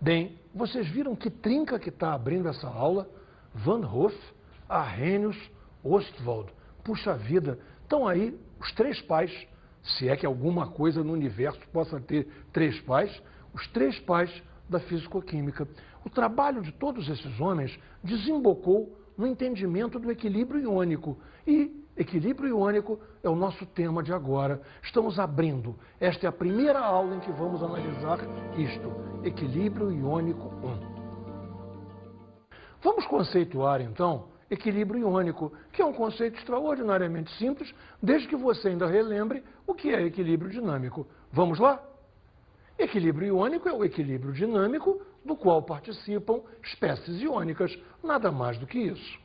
Bem, vocês viram que trinca que está abrindo essa aula? Van Hoff, Arrhenius, Ostwald. Puxa vida, estão aí os três pais, se é que alguma coisa no universo possa ter três pais, os três pais da fisicoquímica. O trabalho de todos esses homens desembocou no entendimento do equilíbrio iônico. E equilíbrio iônico é o nosso tema de agora. Estamos abrindo. Esta é a primeira aula em que vamos analisar isto. Equilíbrio iônico 1. Vamos conceituar, então, equilíbrio iônico, que é um conceito extraordinariamente simples, desde que você ainda relembre o que é equilíbrio dinâmico. Vamos lá? Equilíbrio iônico é o equilíbrio dinâmico do qual participam espécies iônicas, nada mais do que isso.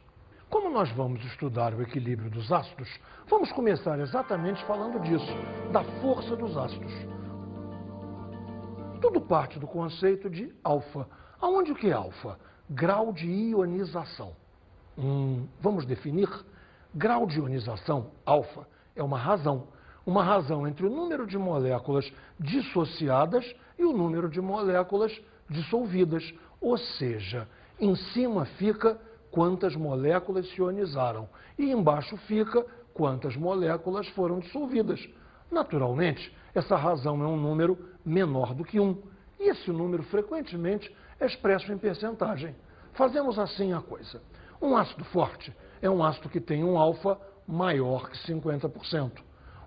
Como nós vamos estudar o equilíbrio dos ácidos, vamos começar exatamente falando disso, da força dos ácidos. Tudo parte do conceito de alfa. Aonde o que é alfa? Grau de ionização. Vamos definir? Grau de ionização, alfa, é uma razão entre o número de moléculas dissociadas e o número de moléculas dissolvidas. Ou seja, em cima fica quantas moléculas se ionizaram e embaixo fica quantas moléculas foram dissolvidas. Naturalmente, essa razão é um número menor do que 1. E esse número frequentemente é expresso em percentagem. Fazemos assim a coisa. Um ácido forte é um ácido que tem um alfa maior que 50%.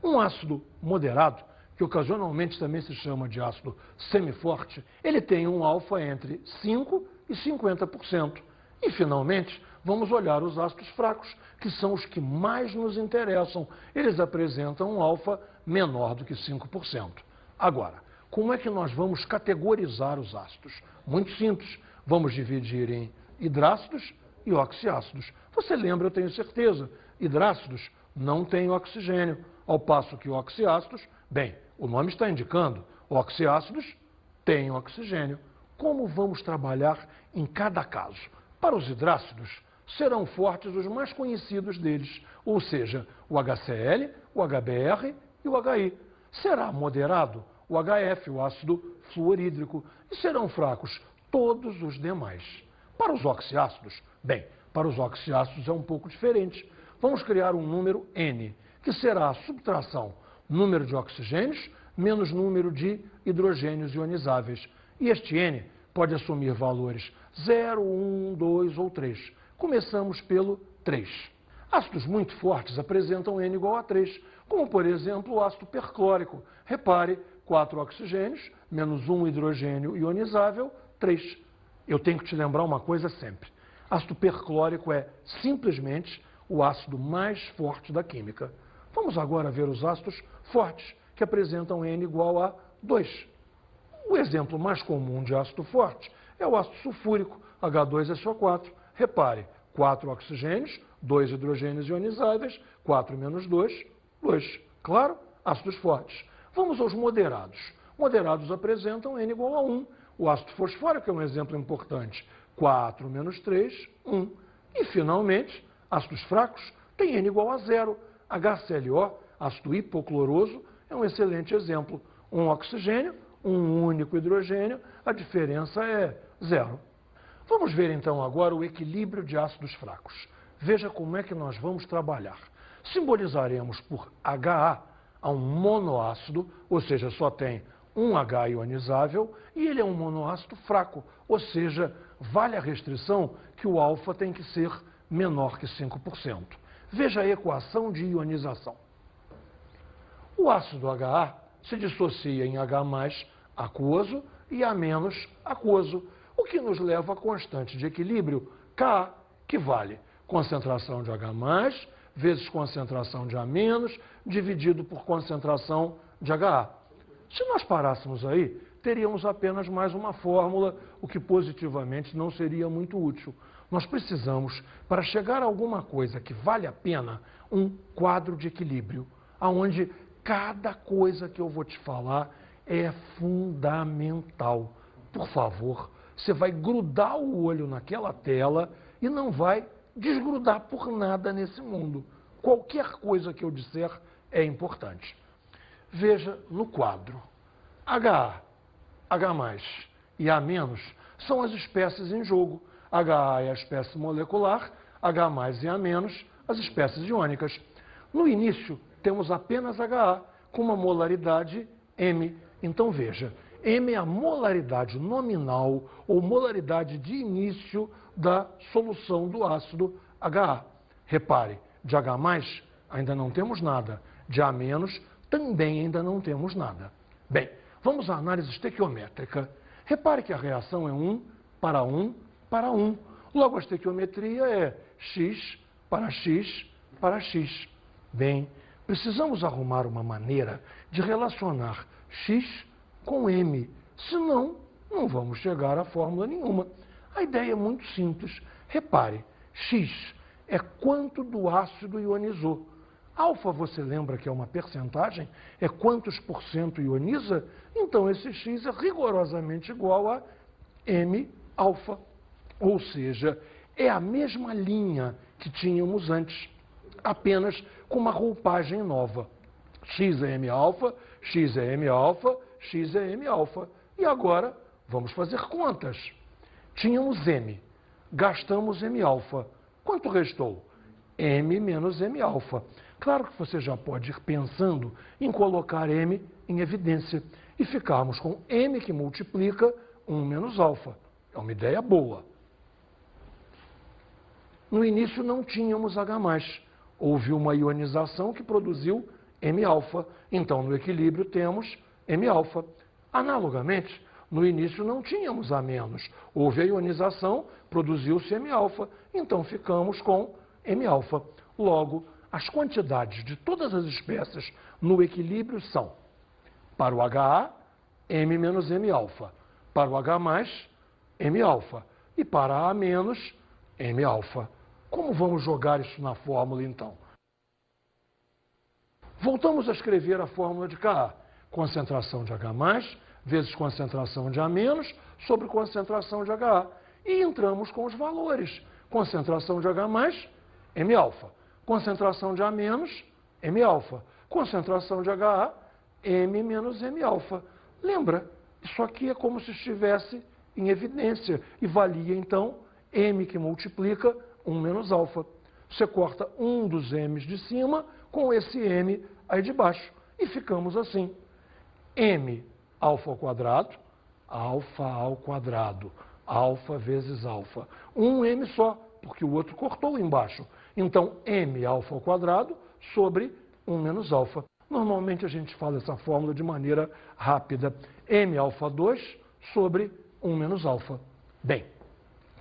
Um ácido moderado, que ocasionalmente também se chama de ácido semiforte, ele tem um alfa entre 5% e 50%. E, finalmente, vamos olhar os ácidos fracos, que são os que mais nos interessam. Eles apresentam um alfa menor do que 5%. Agora, como é que nós vamos categorizar os ácidos? Muito simples. Vamos dividir em hidrácidos e oxiácidos. Você lembra, eu tenho certeza, hidrácidos não têm oxigênio, ao passo que oxiácidos, bem, o nome está indicando, oxiácidos têm oxigênio. Como vamos trabalhar em cada caso? Para os hidrácidos, serão fortes os mais conhecidos deles, ou seja, o HCl, o HBr e o HI. Será moderado o HF, o ácido fluorídrico, e serão fracos todos os demais. Para os oxiácidos, bem, para os oxiácidos é um pouco diferente. Vamos criar um número N, que será a subtração número de oxigênios menos número de hidrogênios ionizáveis. E este N pode assumir valores 0, 1, 2 ou 3. Começamos pelo 3. Ácidos muito fortes apresentam N igual a 3, como, por exemplo, o ácido perclórico. Repare, 4 oxigênios menos 1 hidrogênio ionizável, 3. Eu tenho que te lembrar uma coisa sempre. Ácido perclórico é simplesmente o ácido mais forte da química. Vamos agora ver os ácidos fortes, que apresentam N igual a 2. O exemplo mais comum de ácido forte é o ácido sulfúrico, H2SO4. Repare, 4 oxigênios, 2 hidrogênios ionizáveis, 4 menos 2, 2. Claro? Ácidos fortes. Vamos aos moderados. Moderados apresentam N igual a 1. O ácido fosfórico é um exemplo importante. 4 menos 3, 1. E, finalmente, ácidos fracos têm N igual a 0. HClO, ácido hipocloroso, é um excelente exemplo. Um oxigênio, um único hidrogênio, a diferença é 0. Vamos ver então agora o equilíbrio de ácidos fracos. Veja como é que nós vamos trabalhar. Simbolizaremos por HA a um monoácido, ou seja, só tem um H ionizável, e ele é um monoácido fraco, ou seja, vale a restrição que o alfa tem que ser menor que 5%. Veja a equação de ionização. O ácido HA se dissocia em H+ aquoso e A- aquoso, o que nos leva à constante de equilíbrio Ka, que vale concentração de H+ vezes concentração de A-, dividido por concentração de HA. Se nós parássemos aí, teríamos apenas mais uma fórmula, o que positivamente não seria muito útil. Nós precisamos, para chegar a alguma coisa que vale a pena, um quadro de equilíbrio, onde cada coisa que eu vou te falar é fundamental. Por favor, você vai grudar o olho naquela tela e não vai desgrudar por nada nesse mundo. Qualquer coisa que eu disser é importante. Veja no quadro. HA, H+, e A- são as espécies em jogo. HA é a espécie molecular, H+ e A- as espécies iônicas. No início, temos apenas HA, com uma molaridade M. Então, veja, M é a molaridade nominal ou molaridade de início da solução do ácido HA. Repare, de H+ ainda não temos nada, de A- também ainda não temos nada. Bem, vamos à análise estequiométrica. Repare que a reação é 1 para 1 para 1. Logo, a estequiometria é X para X para X. Bem, precisamos arrumar uma maneira de relacionar X com M, senão não vamos chegar a fórmula nenhuma. A ideia é muito simples. Repare, X é quanto do ácido ionizou. Alfa, você lembra que é uma percentagem? É quantos por cento ioniza? Então, esse X é rigorosamente igual a M-alfa. Ou seja, é a mesma linha que tínhamos antes, apenas com uma roupagem nova. X é M-alfa, X é M-alfa, X é M-alfa. E agora, vamos fazer contas. Tínhamos M, gastamos M-alfa. Quanto restou? M menos M-alfa. Claro que você já pode ir pensando em colocar M em evidência e ficarmos com M que multiplica 1 menos alfa. É uma ideia boa. No início não tínhamos H+. Houve uma ionização que produziu M-alfa. Então, no equilíbrio temos M-alfa. Analogamente, no início não tínhamos A-. Houve a ionização, produziu-se M-alfa. Então, ficamos com M-alfa. Logo, as quantidades de todas as espécies no equilíbrio são, para o HA, M menos M-alfa. Para o H+, M-alfa. E para A-, M-alfa. Como vamos jogar isso na fórmula, então? Voltamos a escrever a fórmula de Ka. Concentração de H+, vezes concentração de A- sobre concentração de HA. E entramos com os valores. Concentração de H+, M-alfa. Concentração de A-, M-alfa. Concentração de HA, M menos M-alfa. Lembra? Isso aqui é como se estivesse em evidência e valia, então, M que multiplica 1 menos alfa. Você corta um dos M's de cima com esse M aí de baixo. E ficamos assim. M alfa ao quadrado, alfa vezes alfa. Um M só, porque o outro cortou embaixo. Então, M alfa ao quadrado sobre 1 menos alfa. Normalmente a gente fala essa fórmula de maneira rápida. M alfa 2 sobre 1 menos alfa. Bem,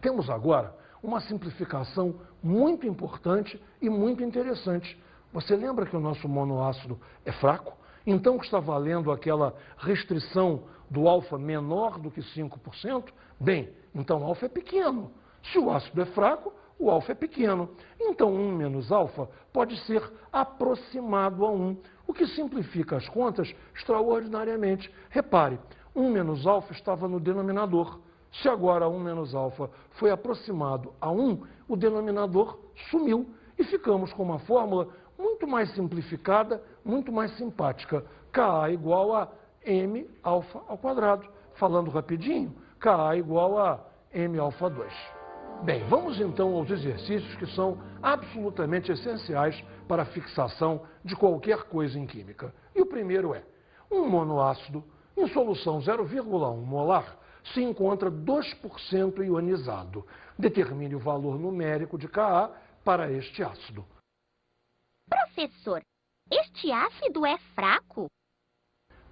temos agora uma simplificação muito importante e muito interessante. Você lembra que o nosso monoácido é fraco? Então está valendo aquela restrição do alfa menor do que 5%? Bem, então alfa é pequeno. Se o ácido é fraco, o alfa é pequeno. Então 1 menos alfa pode ser aproximado a 1, o que simplifica as contas extraordinariamente. Repare, 1 menos alfa estava no denominador. Se agora 1 menos alfa foi aproximado a 1, o denominador sumiu e ficamos com uma fórmula muito mais simplificada, muito mais simpática. Ka igual a M alfa ao quadrado. Falando rapidinho, Ka igual a M alfa 2. Bem, vamos então aos exercícios que são absolutamente essenciais para a fixação de qualquer coisa em química. E o primeiro é, um monoácido em solução 0,1 molar se encontra 2% ionizado. Determine o valor numérico de Ka para este ácido. Professor, este ácido é fraco?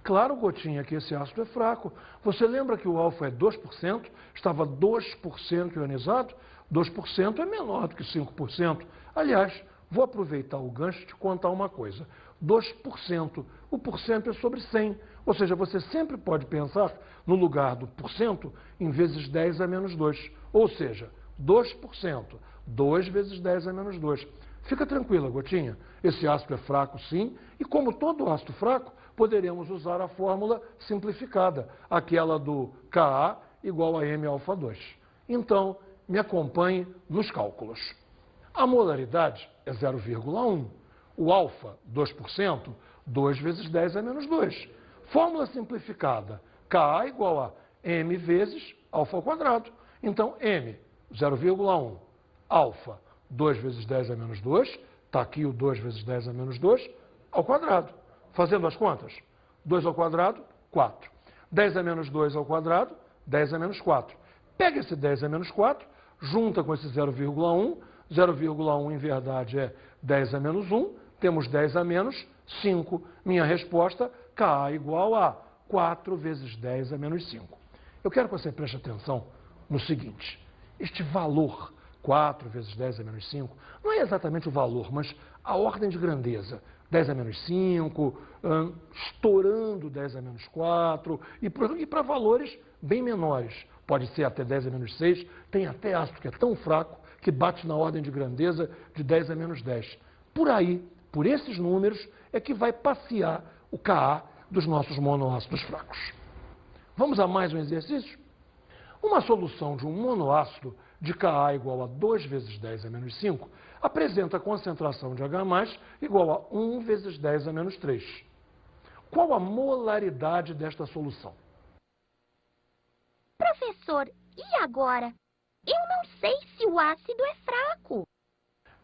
Claro, Gotinha, que esse ácido é fraco. Você lembra que o alfa é 2%? Estava 2% ionizado? 2% é menor do que 5%. Aliás, vou aproveitar o gancho e te contar uma coisa. 2%, o porcento é sobre 100. Ou seja, você sempre pode pensar no lugar do porcento em vezes 10 a menos 2. Ou seja, 2%, 2 vezes 10 a menos 2. Fica tranquila, Gotinha. Esse ácido é fraco, sim. E como todo ácido fraco, poderemos usar a fórmula simplificada, aquela do Ka igual a M alfa 2. Então, me acompanhe nos cálculos. A molaridade é 0,1. O alfa, 2%, 2 vezes 10 a menos 2. Fórmula simplificada, Ka igual a m vezes alfa ao quadrado. Então, m, 0,1, alfa, 2 vezes 10 a menos 2, está aqui o 2 vezes 10 a menos 2, ao quadrado. Fazendo as contas, 2 ao quadrado, 4. 10 a menos 2 ao quadrado, 10 a menos 4. Pega esse 10 a menos 4, junta com esse 0,1, 0,1 em verdade é 10 a menos 1, temos 10 a menos 5. Minha resposta, Ka igual a 4 vezes 10 a menos 5. Eu quero que você preste atenção no seguinte, este valor 4 vezes 10 a menos 5, não é exatamente o valor, mas a ordem de grandeza. 10 a menos 5, estourando 10 a menos 4, e para valores bem menores. Pode ser até 10 a menos 6, tem até ácido que é tão fraco que bate na ordem de grandeza de 10 a menos 10. Por aí, por esses números, é que vai passear o Ka dos nossos monoácidos fracos. Vamos a mais um exercício? Uma solução de um monoácido de Ka igual a 2 vezes 10 a menos 5 apresenta a concentração de H+, igual a 1 vezes 10 a menos 3. Qual a molaridade desta solução? Professor, e agora? Eu não sei se o ácido é fraco.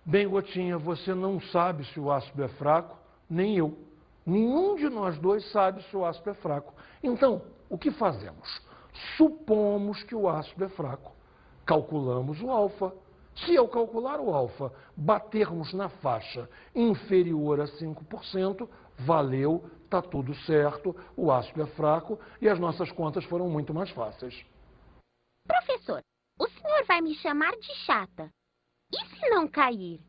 Bem, Gotinha, você não sabe se o ácido é fraco, nem eu. Nenhum de nós dois sabe se o ácido é fraco. Então, o que fazemos? Supomos que o ácido é fraco. Calculamos o alfa. Se eu calcular o alfa, batermos na faixa inferior a 5%, valeu, está tudo certo, o ácido é fraco e as nossas contas foram muito mais fáceis. Professor, o senhor vai me chamar de chata. E se não cair?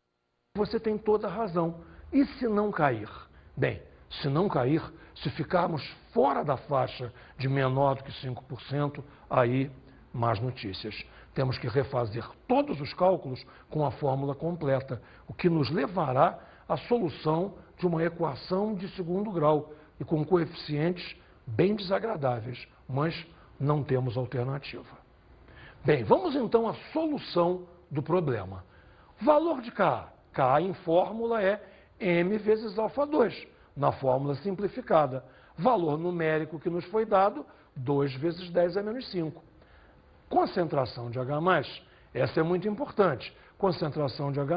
Você tem toda a razão. E se não cair? Bem, se não cair, se ficarmos fora da faixa de menor do que 5%, aí más notícias. Temos que refazer todos os cálculos com a fórmula completa, o que nos levará à solução de uma equação de segundo grau e com coeficientes bem desagradáveis, mas não temos alternativa. Bem, vamos então à solução do problema. Valor de Ka. Ka em fórmula é m vezes alfa 2, na fórmula simplificada. Valor numérico que nos foi dado, 2 vezes 10 a menos 5. Concentração de H+, essa é muito importante. Concentração de H+,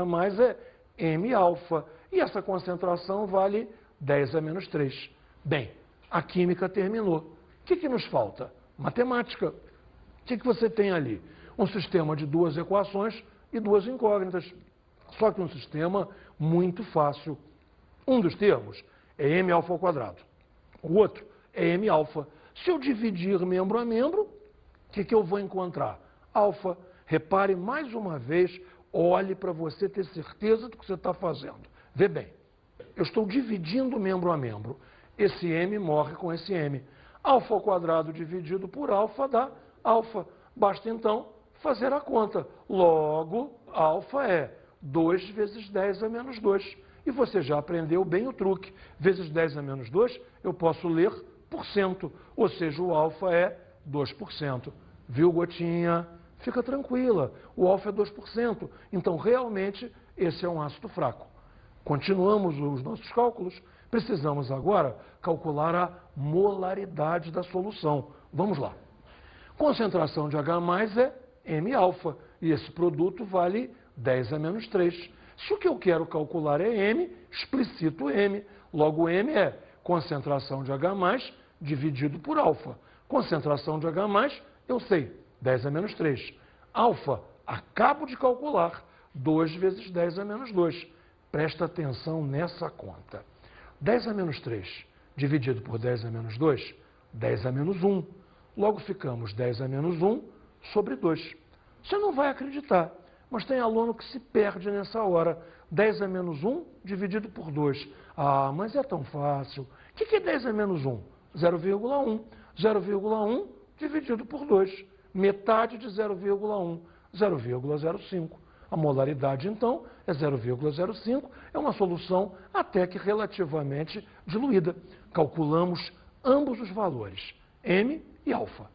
é M alfa. E essa concentração vale 10 a menos 3. Bem, a química terminou. O que nos falta? Matemática. O que você tem ali? Um sistema de duas equações e duas incógnitas. Só que um sistema muito fácil. Um dos termos é M alfa ao quadrado. O outro é M alfa. Se eu dividir membro a membro, o que eu vou encontrar? Alfa. Repare mais uma vez, olhe para você ter certeza do que você está fazendo. Vê bem, eu estou dividindo membro a membro. Esse M morre com esse M. Alfa ao quadrado dividido por alfa dá alfa. Basta então fazer a conta. Logo, alfa é 2 vezes 10 a menos 2. E você já aprendeu bem o truque. Vezes 10 a menos 2, eu posso ler por cento. Ou seja, o alfa é 2%. Viu, Gotinha? Fica tranquila, o alfa é 2%. Então, realmente, esse é um ácido fraco. Continuamos os nossos cálculos. Precisamos agora calcular a molaridade da solução. Vamos lá. Concentração de H+ é M alfa. E esse produto vale 10 a menos 3. Se o que eu quero calcular é M, explicito M. Logo, M é concentração de H+ dividido por alfa. Concentração de H+, eu sei, 10 a menos 3. Alfa, acabo de calcular, 2 vezes 10 a menos 2. Presta atenção nessa conta. 10 a menos 3 dividido por 10 a menos 2, 10 a menos 1. Logo ficamos 10 a menos 1 sobre 2. Você não vai acreditar, mas tem aluno que se perde nessa hora. 10 a menos 1 dividido por 2. Ah, mas é tão fácil. O que é 10 a menos 1? 0,1. 0,1 dividido por 2. Metade de 0,1, 0,05. A molaridade, então, é 0,05. É uma solução até que relativamente diluída. Calculamos ambos os valores, M e alfa.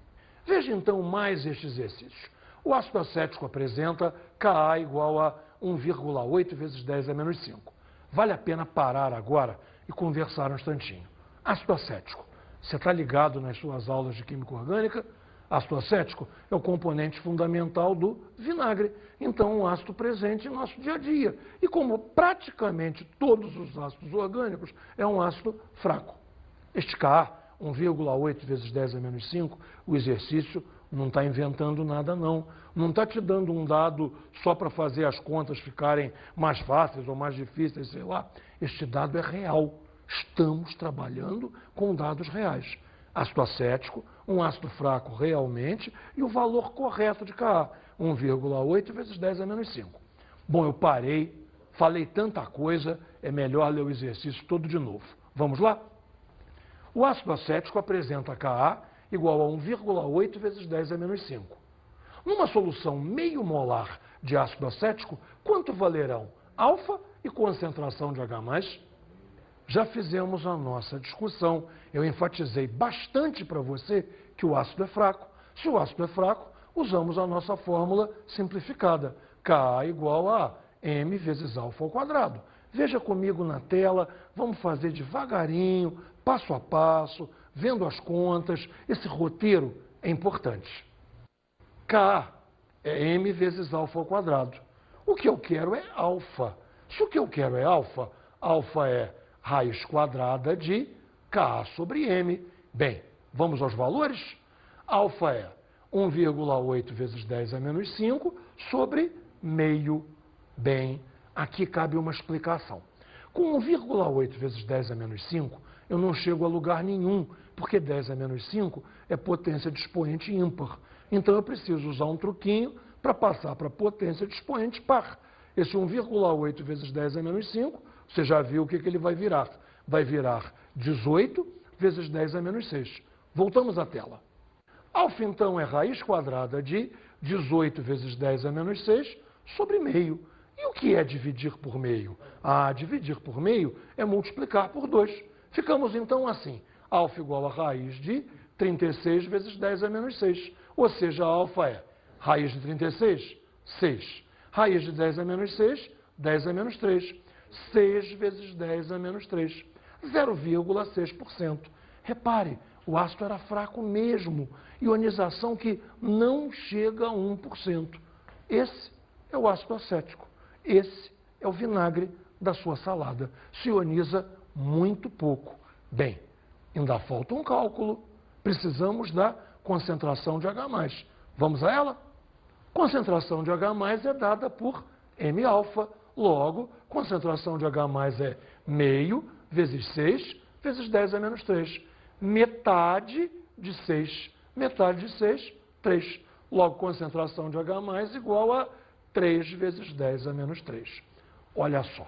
Veja, então, mais este exercício. O ácido acético apresenta Ka igual a 1,8 vezes 10 a menos 5. Vale a pena parar agora e conversar um instantinho. Ácido acético. Você está ligado nas suas aulas de química orgânica? Ácido acético é o componente fundamental do vinagre, então um ácido presente em nosso dia a dia. E como praticamente todos os ácidos orgânicos, é um ácido fraco. Este Ka, 1,8 vezes 10 a menos 5, o exercício não está inventando nada não. Não está te dando um dado só para fazer as contas ficarem mais fáceis ou mais difíceis, sei lá. Este dado é real. Estamos trabalhando com dados reais. Ácido acético, um ácido fraco realmente, e o valor correto de Ka, 1,8 vezes 10 a menos 5. Bom, eu parei, falei tanta coisa, é melhor ler o exercício todo de novo. Vamos lá? O ácido acético apresenta Ka igual a 1,8 vezes 10 a menos 5. Numa solução meio molar de ácido acético, quanto valerão alfa e concentração de H+? Já fizemos a nossa discussão. Eu enfatizei bastante para você que o ácido é fraco. Se o ácido é fraco, usamos a nossa fórmula simplificada. Ka igual a m vezes alfa ao quadrado. Veja comigo na tela, vamos fazer devagarinho, passo a passo, vendo as contas. Esse roteiro é importante. Ka é m vezes alfa ao quadrado. O que eu quero é alfa. Se o que eu quero é alfa, alfa é raiz quadrada de Ka sobre m. Bem, vamos aos valores? Alfa é 1,8 vezes 10 a menos 5 sobre meio. Bem, aqui cabe uma explicação. Com 1,8 vezes 10 a menos 5, eu não chego a lugar nenhum, porque 10 a menos 5 é potência de expoente ímpar. Então eu preciso usar um truquinho para passar para a potência de expoente par. Esse 1,8 vezes 10 a menos 5, você já viu o que ele vai virar. Vai virar 18 vezes 10 a menos 6. Voltamos à tela. Alfa, então, é raiz quadrada de 18 vezes 10 a menos 6 sobre meio. E o que é dividir por meio? Dividir por meio é multiplicar por 2. Ficamos, então, assim. Alfa igual a raiz de 36 vezes 10 a menos 6. Ou seja, alfa é raiz de 36, 6. Raiz de 10 a menos 6, 10 a menos 3. 6 vezes 10 a menos 3, 0,6%. Repare, o ácido era fraco mesmo, ionização que não chega a 1%. Esse é o ácido acético, esse é o vinagre da sua salada. Se ioniza muito pouco. Bem, ainda falta um cálculo. Precisamos da concentração de H+. Vamos a ela? Concentração de H+ é dada por M-alfa. Logo, concentração de H+ é meio vezes 6 vezes 10 a menos 3. Metade de 6. Metade de 6, 3. Logo, concentração de H+ igual a 3 vezes 10 a menos 3. Olha só,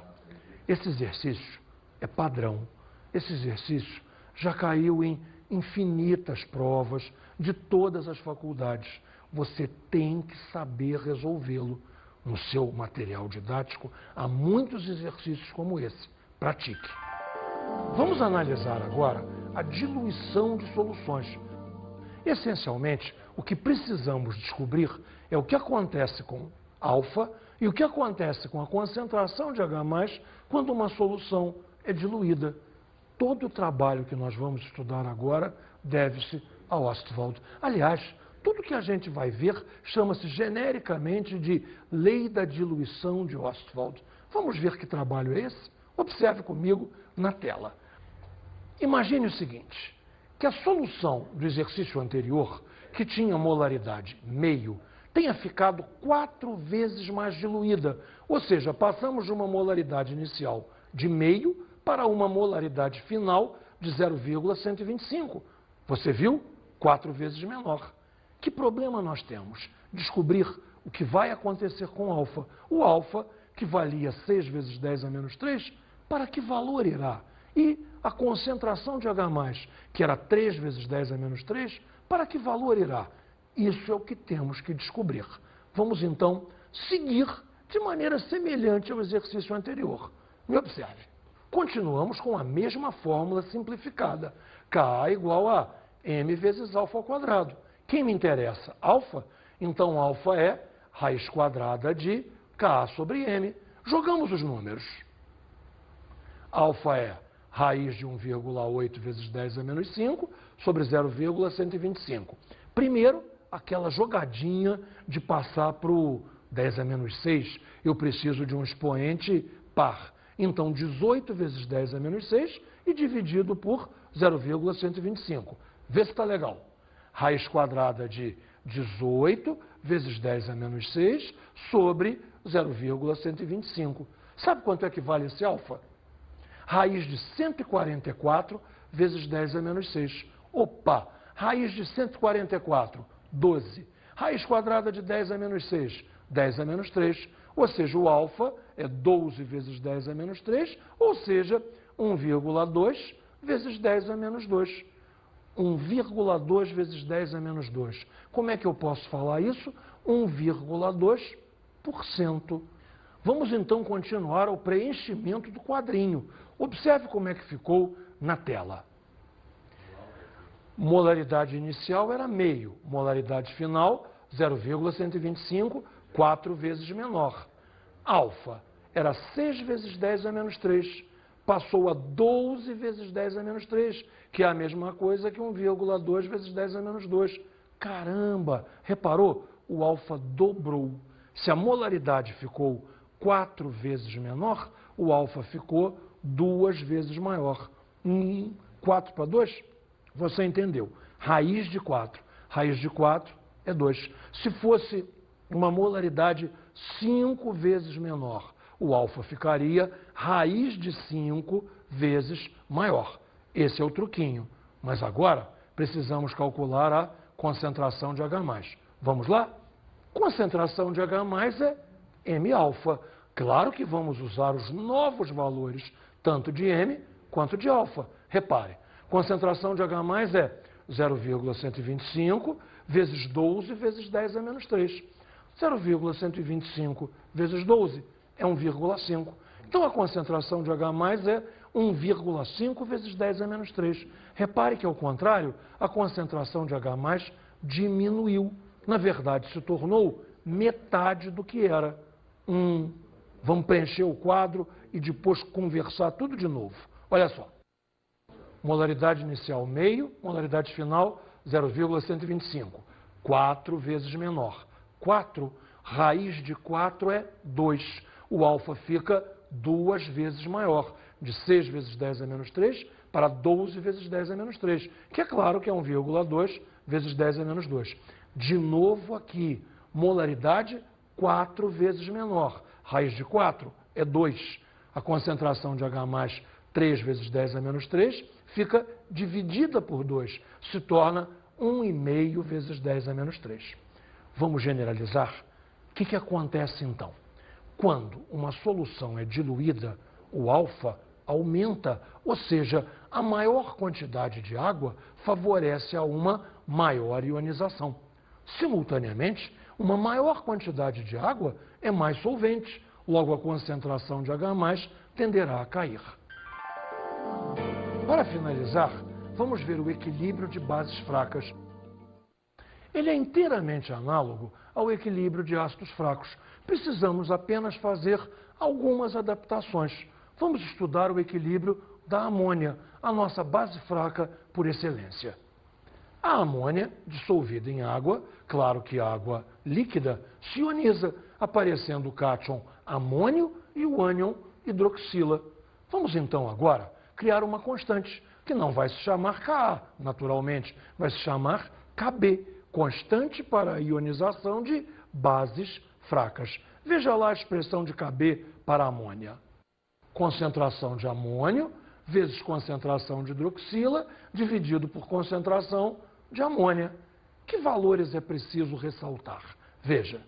esse exercício é padrão. Esse exercício já caiu em infinitas provas de todas as faculdades. Você tem que saber resolvê-lo. No seu material didático, há muitos exercícios como esse. Pratique. Vamos analisar agora a diluição de soluções. Essencialmente, o que precisamos descobrir é o que acontece com alfa e o que acontece com a concentração de H+ quando uma solução é diluída. Todo o trabalho que nós vamos estudar agora deve-se a Ostwald. Aliás, tudo que a gente vai ver chama-se genericamente de Lei da Diluição de Ostwald. Vamos ver que trabalho é esse? Observe comigo na tela. Imagine o seguinte, que a solução do exercício anterior, que tinha molaridade meio, tenha ficado 4 vezes mais diluída. Ou seja, passamos de uma molaridade inicial de meio para uma molaridade final de 0,125. Você viu? 4 vezes menor. Que problema nós temos? Descobrir o que vai acontecer com alfa. O alfa, que valia 6 vezes 10 a menos 3, para que valor irá? E a concentração de H+, que era 3 vezes 10 a menos 3, para que valor irá? Isso é o que temos que descobrir. Vamos, então, seguir de maneira semelhante ao exercício anterior. Me observe. Continuamos com a mesma fórmula simplificada. Ka igual a m vezes alfa ao quadrado. Quem me interessa? Alfa? Então, alfa é raiz quadrada de Ka sobre m. Jogamos os números. Alfa é raiz de 1,8 vezes 10 a menos 5 sobre 0,125. Primeiro, aquela jogadinha de passar para o 10 a menos 6, eu preciso de um expoente par. Então, 18 vezes 10 a menos 6 e dividido por 0,125. Vê se está legal. Raiz quadrada de 18 vezes 10 a menos 6 sobre 0,125. Sabe quanto é que vale esse alfa? Raiz de 144 vezes 10 a menos 6. Opa! Raiz de 144, 12. Raiz quadrada de 10 a menos 6, 10 a menos 3. Ou seja, o alfa é 12 vezes 10 a menos 3, ou seja, 1,2 vezes 10 a menos 2. 1,2 vezes 10 a menos 2. Como é que eu posso falar isso? 1,2%. Vamos então continuar ao preenchimento do quadrinho. Observe como é que ficou na tela. Molaridade inicial era meio, molaridade final 0,125, 4 vezes menor. Alfa era 6 vezes 10 a menos 3, passou a 12 vezes 10 a menos 3, que é a mesma coisa que 1,2 vezes 10 a menos 2. Caramba! Reparou? O alfa dobrou. Se a molaridade ficou 4 vezes menor, o alfa ficou 2 vezes maior. 4 para 2? Você entendeu. Raiz de 4. Raiz de 4 é 2. Se fosse uma molaridade 5 vezes menor, o alfa ficaria raiz de 5 vezes maior. Esse é o truquinho. Mas agora precisamos calcular a concentração de H+. Vamos lá? Concentração de H+ é M-alfa. Claro que vamos usar os novos valores, tanto de M quanto de alfa. Repare, concentração de H+ é 0,125 vezes 12 vezes 10 a menos 3. 0,125 vezes 12 é 1,5. Então, a concentração de H+ é 1,5 vezes 10 a menos 3. Repare que, ao contrário, a concentração de H+ diminuiu. Na verdade, se tornou metade do que era. Vamos preencher o quadro e depois conversar tudo de novo. Olha só. Molaridade inicial meio, molaridade final 0,125. 4 vezes menor. 4, raiz de 4 é 2. O alfa fica 2 vezes maior. De 6 vezes 10 a menos 3 para 12 vezes 10 a menos 3. Que é claro que é 1,2 vezes 10 a menos 2. De novo aqui, molaridade 4 vezes menor. Raiz de 4 é 2. A concentração de H+, 3 vezes 10 a menos 3, fica dividida por 2. Se torna 1,5 vezes 10 a menos 3. Vamos generalizar? O que acontece então? Quando uma solução é diluída, o alfa aumenta, ou seja, a maior quantidade de água favorece a uma maior ionização. Simultaneamente, uma maior quantidade de água é mais solvente, logo a concentração de H+ tenderá a cair. Para finalizar, vamos ver o equilíbrio de bases fracas. Ele é inteiramente análogo ao equilíbrio de ácidos fracos. Precisamos apenas fazer algumas adaptações. Vamos estudar o equilíbrio da amônia, a nossa base fraca por excelência. A amônia, dissolvida em água, claro que água líquida, se ioniza, aparecendo o cátion amônio e o ânion hidroxila. Vamos então agora criar uma constante, que não vai se chamar Ka, naturalmente, vai se chamar Kb, constante para a ionização de bases fracas. Veja lá a expressão de Kb para a amônia. Concentração de amônio vezes concentração de hidroxila dividido por concentração de amônia. Que valores é preciso ressaltar? Veja,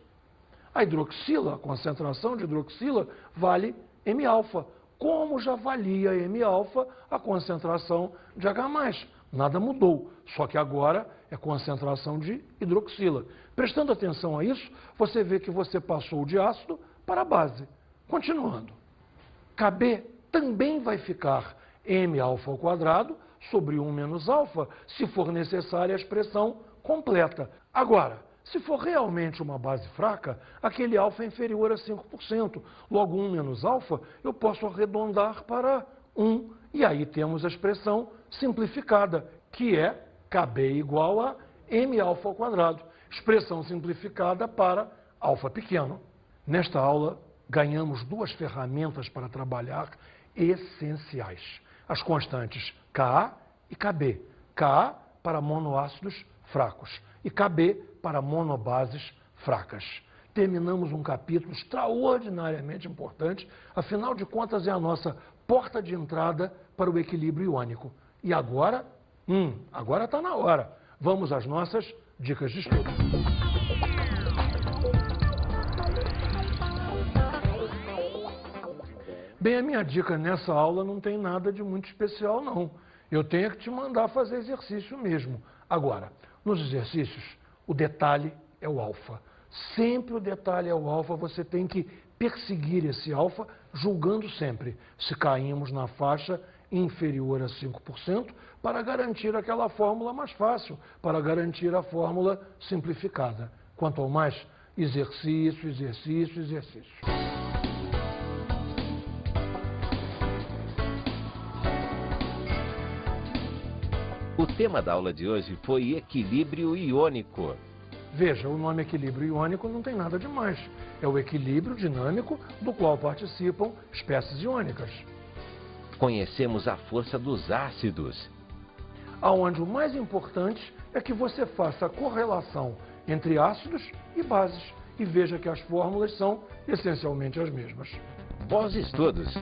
a hidroxila, a concentração de hidroxila, vale M-alfa, como já valia M-alfa a concentração de H+. Nada mudou, só que agora é concentração de hidroxila. Prestando atenção a isso, você vê que você passou de ácido para a base. Continuando. Kb também vai ficar M-alfa ao quadrado sobre 1 menos alfa, se for necessária a expressão completa. Agora, se for realmente uma base fraca, aquele alfa é inferior a 5%. Logo, 1 menos alfa, eu posso arredondar para 1. E aí temos a expressão simplificada, que é Kb igual a M-alfa ao quadrado. expressão simplificada para alfa pequeno. Nesta aula, ganhamos duas ferramentas para trabalhar essenciais. As constantes Ka e Kb. Ka para monoácidos fracos e Kb para monobases fracas. Terminamos um capítulo extraordinariamente importante, afinal de contas é a nossa porta de entrada para o equilíbrio iônico. E agora, agora está na hora. Vamos às nossas dicas de estudo. Bem, a minha dica nessa aula não tem nada de muito especial, não. Eu tenho que te mandar fazer exercício mesmo. Agora, nos exercícios, o detalhe é o alfa. Sempre o detalhe é o alfa, você tem que perseguir esse alfa, julgando sempre se caímos na faixa inferior a 5%, para garantir aquela fórmula mais fácil, para garantir a fórmula simplificada. Quanto ao mais, exercício, exercício, exercício. O tema da aula de hoje foi equilíbrio iônico. Veja, o nome equilíbrio iônico não tem nada demais. É o equilíbrio dinâmico do qual participam espécies iônicas. Conhecemos a força dos ácidos. Onde o mais importante é que você faça a correlação entre ácidos e bases e veja que as fórmulas são essencialmente as mesmas. Bons estudos!